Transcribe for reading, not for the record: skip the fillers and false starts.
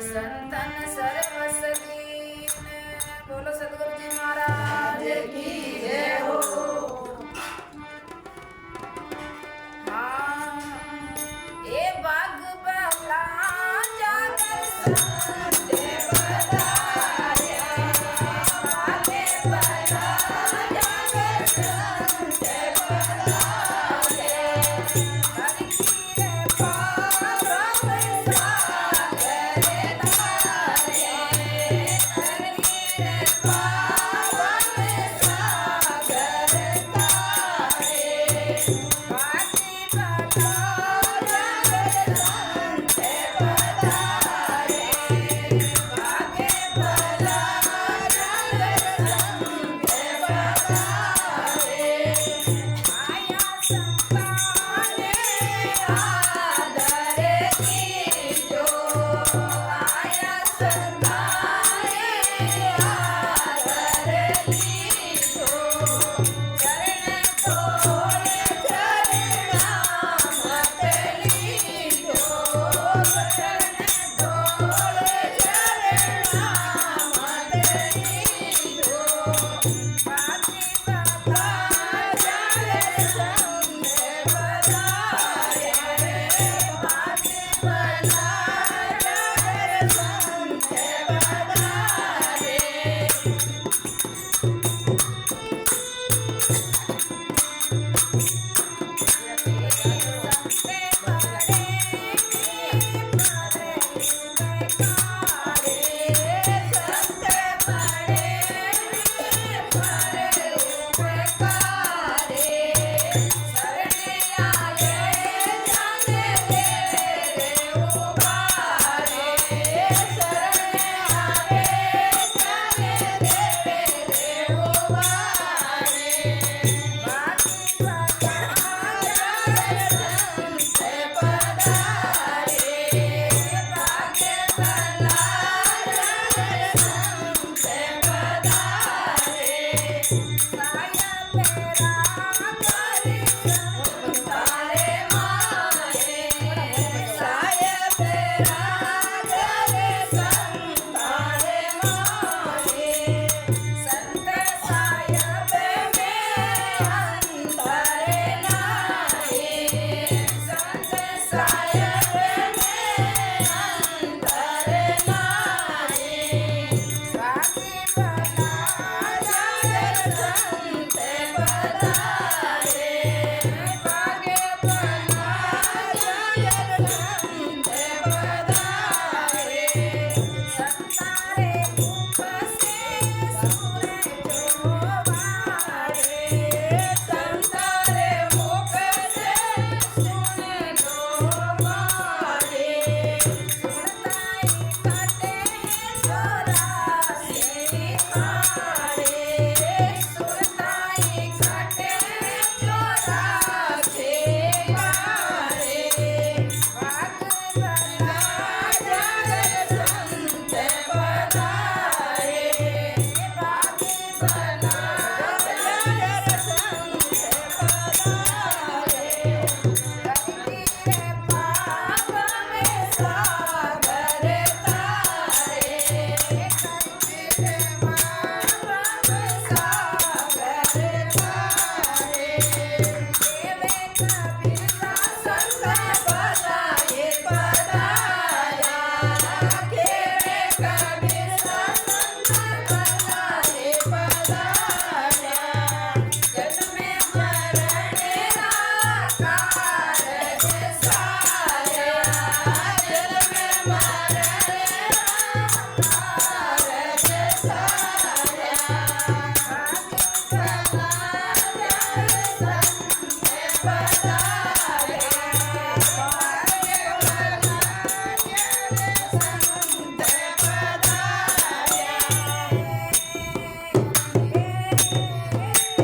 संतन सर्वस दीन। बोलो सद्गुरु जी महाराज की जय हो। हाँ ये बाग बला जाकर संते पधारे, बागे बला जाकर संते पधारे। हरि पावन सागर धारे, हरि पावन सागर धारे। बागे बला जाकर संते पधारे, बागे बला जाकर संते पधारे। आया संताने आदर कीजो, आया संताने आदर कीजो। चरण तोड़े चरणा मत लीजो, चरण तोड़े चरणा मत लीजो। बाकी बाबा जागर संते पधारे, बाकी बला जागर संते पधारे। संते पड़े परे उपकारे, संते पड़े परे उपकारे। शरणे आए जाने देवे रे उबारे, शरणे आए जाने देवे रे उबारे। बाकी बला जागर संते पधारे, बागे बला जागर संते पधारे। साया मेरा करी संतारे माए, साया मेरा करे संतारे